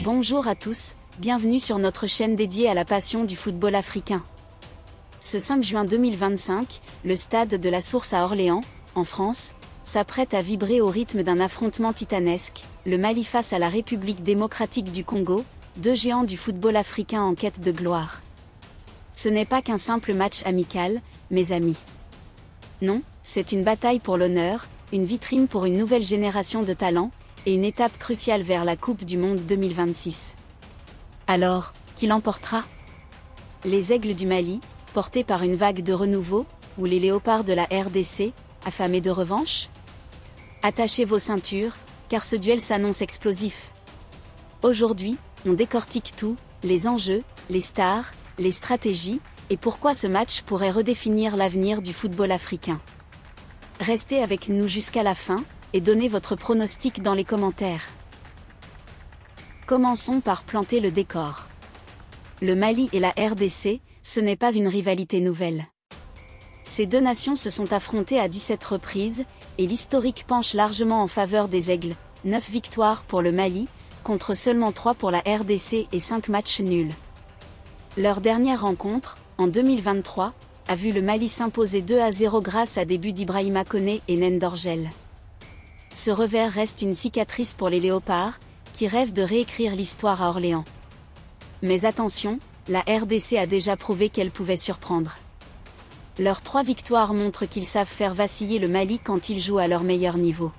Bonjour à tous, bienvenue sur notre chaîne dédiée à la passion du football africain. Ce 5 juin 2025, le stade de la Source à Orléans, en France, s'apprête à vibrer au rythme d'un affrontement titanesque, le Mali face à la République démocratique du Congo, deux géants du football africain en quête de gloire. Ce n'est pas qu'un simple match amical, mes amis. Non, c'est une bataille pour l'honneur, une vitrine pour une nouvelle génération de talents, et une étape cruciale vers la Coupe du Monde 2026. Alors, qui l'emportera? Les Aigles du Mali, portés par une vague de renouveau, ou les Léopards de la RDC, affamés de revanche? Attachez vos ceintures, car ce duel s'annonce explosif. Aujourd'hui, on décortique tout, les enjeux, les stars, les stratégies, et pourquoi ce match pourrait redéfinir l'avenir du football africain. Restez avec nous jusqu'à la fin, et donnez votre pronostic dans les commentaires. Commençons par planter le décor. Le Mali et la RDC, ce n'est pas une rivalité nouvelle. Ces deux nations se sont affrontées à 17 reprises, et l'historique penche largement en faveur des Aigles, 9 victoires pour le Mali, contre seulement 3 pour la RDC et 5 matchs nuls. Leur dernière rencontre, en 2023, a vu le Mali s'imposer 2-0 grâce à des buts d'Ibrahima Koné et Nen Dorgel. Ce revers reste une cicatrice pour les Léopards, qui rêvent de réécrire l'histoire à Orléans. Mais attention, la RDC a déjà prouvé qu'elle pouvait surprendre. Leurs 3 victoires montrent qu'ils savent faire vaciller le Mali quand ils jouent à leur meilleur niveau.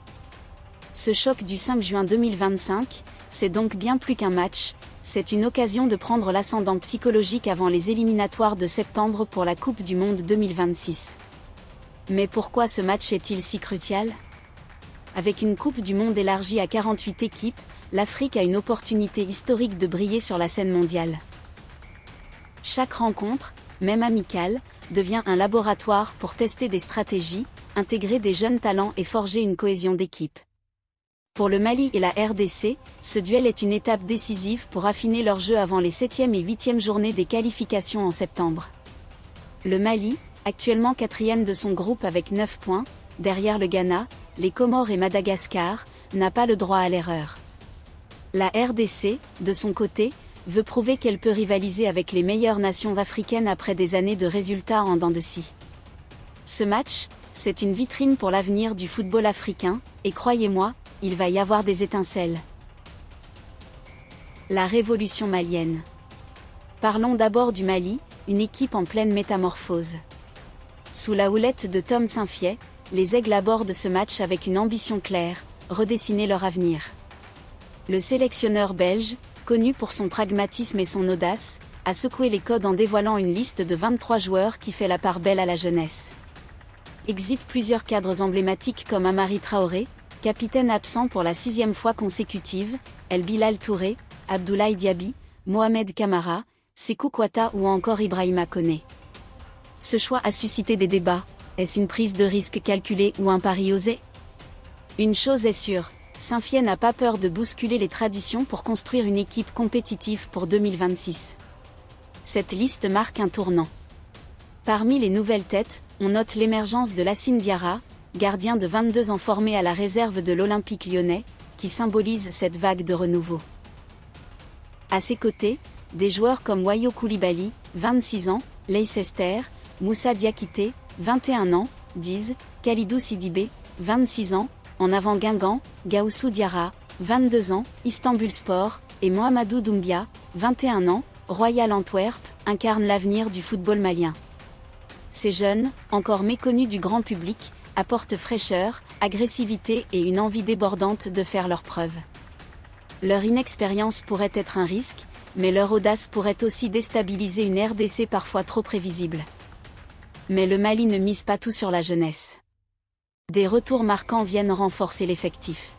Ce choc du 5 juin 2025, c'est donc bien plus qu'un match, c'est une occasion de prendre l'ascendant psychologique avant les éliminatoires de septembre pour la Coupe du Monde 2026. Mais pourquoi ce match est-il si crucial ? Avec une Coupe du Monde élargie à 48 équipes, l'Afrique a une opportunité historique de briller sur la scène mondiale. Chaque rencontre, même amicale, devient un laboratoire pour tester des stratégies, intégrer des jeunes talents et forger une cohésion d'équipe. Pour le Mali et la RDC, ce duel est une étape décisive pour affiner leur jeu avant les 7e et 8e journées des qualifications en septembre. Le Mali, actuellement 4e de son groupe avec 9 points, derrière le Ghana, les Comores et Madagascar, n'a pas le droit à l'erreur. La RDC, de son côté, veut prouver qu'elle peut rivaliser avec les meilleures nations africaines après des années de résultats en dents de scie. Ce match, c'est une vitrine pour l'avenir du football africain, et croyez-moi, il va y avoir des étincelles. La révolution malienne. Parlons d'abord du Mali, une équipe en pleine métamorphose. Sous la houlette de Tom Saint-Fiet, les Aigles abordent ce match avec une ambition claire, redessiner leur avenir. Le sélectionneur belge, connu pour son pragmatisme et son audace, a secoué les codes en dévoilant une liste de 23 joueurs qui fait la part belle à la jeunesse. Exit plusieurs cadres emblématiques comme Amari Traoré, capitaine absent pour la 6e fois consécutive, El Bilal Touré, Abdoulaye Diaby, Mohamed Kamara, Sékou Kouata ou encore Ibrahima Koné. Ce choix a suscité des débats. Est-ce une prise de risque calculée ou un pari osé? Une chose est sûre, Saint-Fiet n'a pas peur de bousculer les traditions pour construire une équipe compétitive pour 2026. Cette liste marque un tournant. Parmi les nouvelles têtes, on note l'émergence de Lassine Diarra, gardien de 22 ans formé à la réserve de l'Olympique lyonnais, qui symbolise cette vague de renouveau. À ses côtés, des joueurs comme Wayo Koulibaly, 26 ans, Leicester, Moussa Diakité, 21 ans, Diz, Khalidou Sidibé, 26 ans, en avant Guingamp, Gaoussou Diarra, 22 ans, Istanbulspor, et Mohamedou Doumbia, 21 ans, Royal Antwerp, incarnent l'avenir du football malien. Ces jeunes, encore méconnus du grand public, apportent fraîcheur, agressivité et une envie débordante de faire leurs preuves. Leur inexpérience pourrait être un risque, mais leur audace pourrait aussi déstabiliser une RDC parfois trop prévisible. Mais le Mali ne mise pas tout sur la jeunesse. Des retours marquants viennent renforcer l'effectif.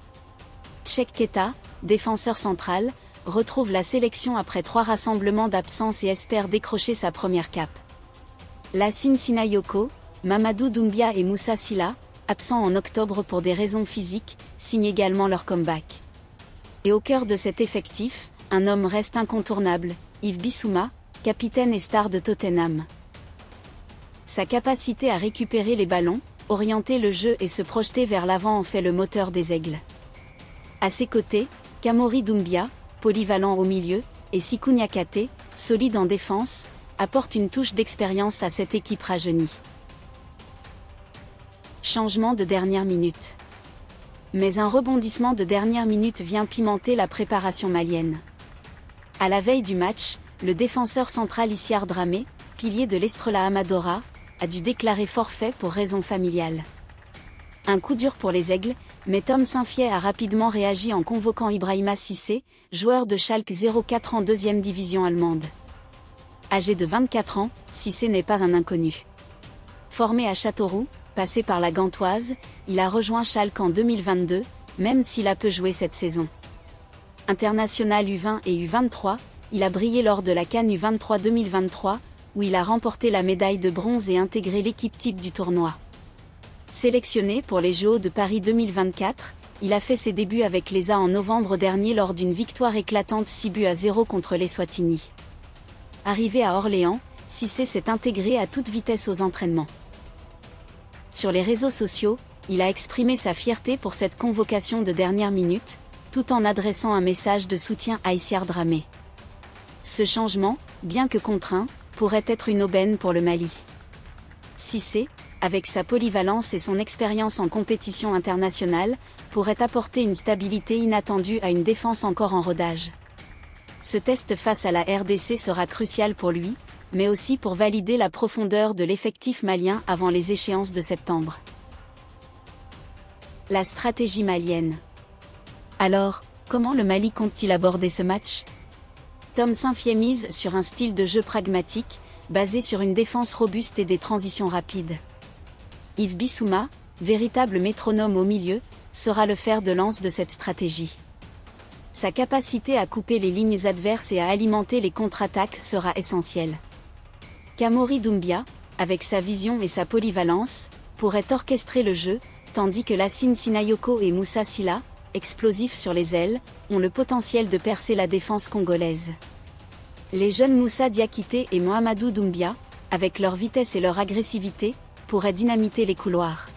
Cheikh Keita, défenseur central, retrouve la sélection après 3 rassemblements d'absence et espère décrocher sa première cape. Lassine Sinayoko, Mamadou Doumbia et Moussa Silla, absents en octobre pour des raisons physiques, signent également leur comeback. Et au cœur de cet effectif, un homme reste incontournable, Yves Bissouma, capitaine et star de Tottenham. Sa capacité à récupérer les ballons, orienter le jeu et se projeter vers l'avant en fait le moteur des Aigles. À ses côtés, Kamori Doumbia, polyvalent au milieu, et Sekou Niakhaté, solide en défense, apportent une touche d'expérience à cette équipe rajeunie. Changement de dernière minute. Mais un rebondissement de dernière minute vient pimenter la préparation malienne. À la veille du match, le défenseur central Issiar Dramé, pilier de l'Estrela Amadora, a dû déclarer forfait pour raisons familiales. Un coup dur pour les Aigles, mais Tom Saint-Fiet a rapidement réagi en convoquant Ibrahima Cissé, joueur de Schalke 04 en 2e division allemande. Âgé de 24 ans, Cissé n'est pas un inconnu. Formé à Châteauroux, passé par la Gantoise, il a rejoint Schalke en 2022, même s'il a peu joué cette saison. International U20 et U23, il a brillé lors de la CAN U23 2023, où il a remporté la médaille de bronze et intégré l'équipe type du tournoi. Sélectionné pour les Jeux de Paris 2024, il a fait ses débuts avec les A en novembre dernier lors d'une victoire éclatante 6-0 contre l'Eswatini. Arrivé à Orléans, Cissé s'est intégré à toute vitesse aux entraînements. Sur les réseaux sociaux, il a exprimé sa fierté pour cette convocation de dernière minute, tout en adressant un message de soutien à Issiar Dramé. Ce changement, bien que contraint, pourrait être une aubaine pour le Mali. Cissé, avec sa polyvalence et son expérience en compétition internationale, pourrait apporter une stabilité inattendue à une défense encore en rodage. Ce test face à la RDC sera crucial pour lui, mais aussi pour valider la profondeur de l'effectif malien avant les échéances de septembre. La stratégie malienne. Alors, comment le Mali compte-t-il aborder ce match ? Tom Saint-Fiet mise sur un style de jeu pragmatique, basé sur une défense robuste et des transitions rapides. Yves Bissouma, véritable métronome au milieu, sera le fer de lance de cette stratégie. Sa capacité à couper les lignes adverses et à alimenter les contre-attaques sera essentielle. Kamori Doumbia, avec sa vision et sa polyvalence, pourrait orchestrer le jeu, tandis que Lassine Sinayoko et Moussa Silla, explosifs sur les ailes, ont le potentiel de percer la défense congolaise. Les jeunes Moussa Diakité et Mohamedou Doumbia, avec leur vitesse et leur agressivité, pourraient dynamiter les couloirs.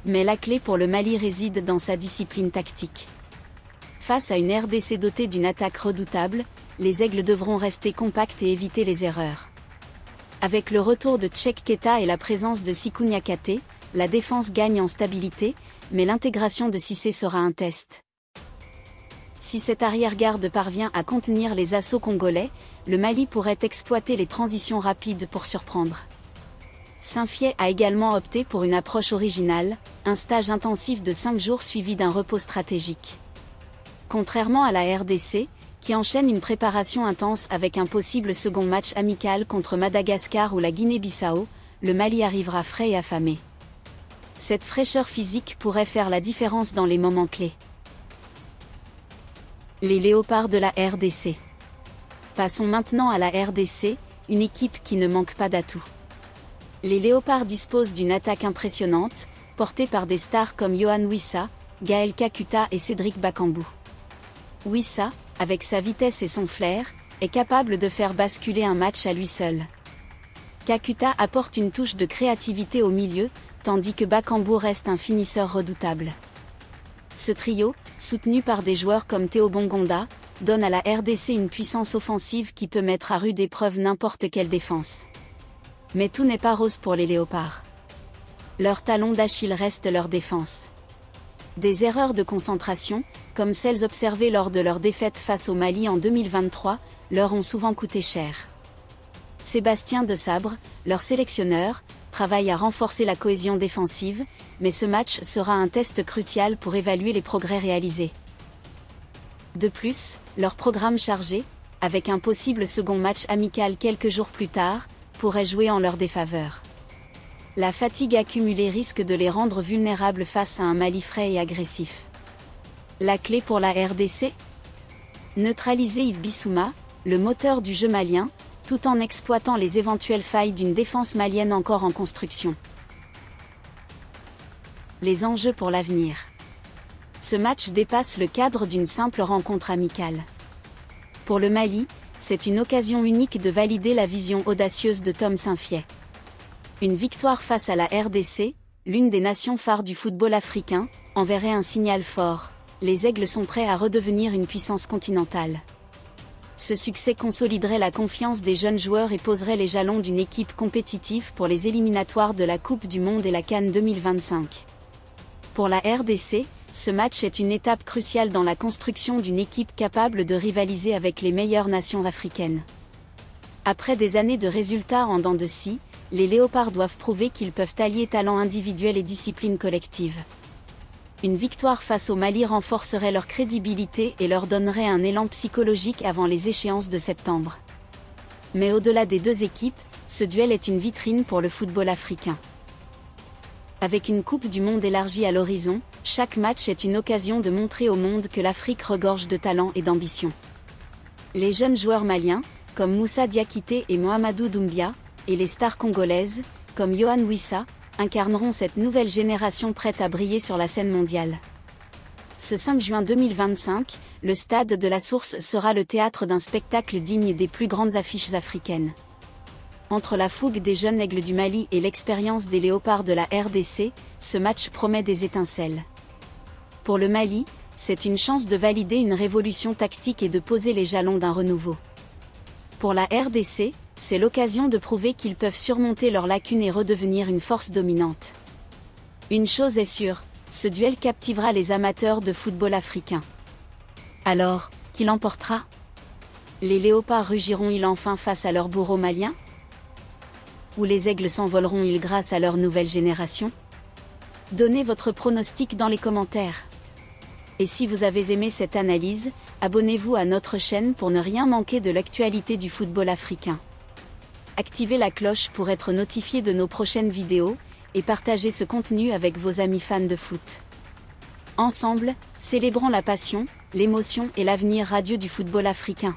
Mais la clé pour le Mali réside dans sa discipline tactique. Face à une RDC dotée d'une attaque redoutable, les Aigles devront rester compacts et éviter les erreurs. Avec le retour de Tchèque Keita et la présence de Sekou Niakhaté, la défense gagne en stabilité, mais l'intégration de Cissé sera un test. Si cette arrière-garde parvient à contenir les assauts congolais, le Mali pourrait exploiter les transitions rapides pour surprendre. Saint-Fiet a également opté pour une approche originale, un stage intensif de 5 jours suivi d'un repos stratégique. Contrairement à la RDC, qui enchaîne une préparation intense avec un possible second match amical contre Madagascar ou la Guinée-Bissau, le Mali arrivera frais et affamé. Cette fraîcheur physique pourrait faire la différence dans les moments clés. Les Léopards de la RDC. Passons maintenant à la RDC, une équipe qui ne manque pas d'atouts. Les Léopards disposent d'une attaque impressionnante, portée par des stars comme Yohan Wissa, Gaël Kakuta et Cédric Bakambu. Wissa, avec sa vitesse et son flair, est capable de faire basculer un match à lui seul. Kakuta apporte une touche de créativité au milieu, tandis que Bakambu reste un finisseur redoutable. Ce trio, soutenu par des joueurs comme Théo Bongonda, donne à la RDC une puissance offensive qui peut mettre à rude épreuve n'importe quelle défense. Mais tout n'est pas rose pour les Léopards. Leur talon d'Achille reste leur défense. Des erreurs de concentration, comme celles observées lors de leur défaite face au Mali en 2023, leur ont souvent coûté cher. Sébastien Desabre, leur sélectionneur, travaille à renforcer la cohésion défensive, mais ce match sera un test crucial pour évaluer les progrès réalisés. De plus, leur programme chargé, avec un possible second match amical quelques jours plus tard, pourrait jouer en leur défaveur. La fatigue accumulée risque de les rendre vulnérables face à un Mali frais et agressif. La clé pour la RDC ? Neutraliser Yves Bissouma, le moteur du jeu malien, tout en exploitant les éventuelles failles d'une défense malienne encore en construction. Les enjeux pour l'avenir. Ce match dépasse le cadre d'une simple rencontre amicale. Pour le Mali, c'est une occasion unique de valider la vision audacieuse de Tom Saint-Fiet. Une victoire face à la RDC, l'une des nations phares du football africain, enverrait un signal fort. les Aigles sont prêts à redevenir une puissance continentale. Ce succès consoliderait la confiance des jeunes joueurs et poserait les jalons d'une équipe compétitive pour les éliminatoires de la Coupe du Monde et la CAN 2025. Pour la RDC, ce match est une étape cruciale dans la construction d'une équipe capable de rivaliser avec les meilleures nations africaines. Après des années de résultats en dents de scie, les Léopards doivent prouver qu'ils peuvent allier talent individuel et discipline collective. Une victoire face au Mali renforcerait leur crédibilité et leur donnerait un élan psychologique avant les échéances de septembre. Mais au-delà des deux équipes, ce duel est une vitrine pour le football africain. Avec une Coupe du Monde élargie à l'horizon, chaque match est une occasion de montrer au monde que l'Afrique regorge de talent et d'ambition. Les jeunes joueurs maliens, comme Moussa Diakité et Mohamedou Doumbia, et les stars congolaises, comme Yohan Wissa, incarneront cette nouvelle génération prête à briller sur la scène mondiale. Ce 5 juin 2025, le stade de la Source sera le théâtre d'un spectacle digne des plus grandes affiches africaines. Entre la fougue des jeunes Aigles du Mali et l'expérience des Léopards de la RDC, ce match promet des étincelles. Pour le Mali, c'est une chance de valider une révolution tactique et de poser les jalons d'un renouveau. Pour la RDC, c'est l'occasion de prouver qu'ils peuvent surmonter leurs lacunes et redevenir une force dominante. Une chose est sûre, ce duel captivera les amateurs de football africain. Alors, qui l'emportera? Les Léopards rugiront-ils enfin face à leur bourreau malien? Ou les Aigles s'envoleront-ils grâce à leur nouvelle génération? Donnez votre pronostic dans les commentaires. Et si vous avez aimé cette analyse, abonnez-vous à notre chaîne pour ne rien manquer de l'actualité du football africain. Activez la cloche pour être notifié de nos prochaines vidéos, et partagez ce contenu avec vos amis fans de foot. Ensemble, célébrons la passion, l'émotion et l'avenir radieux du football africain.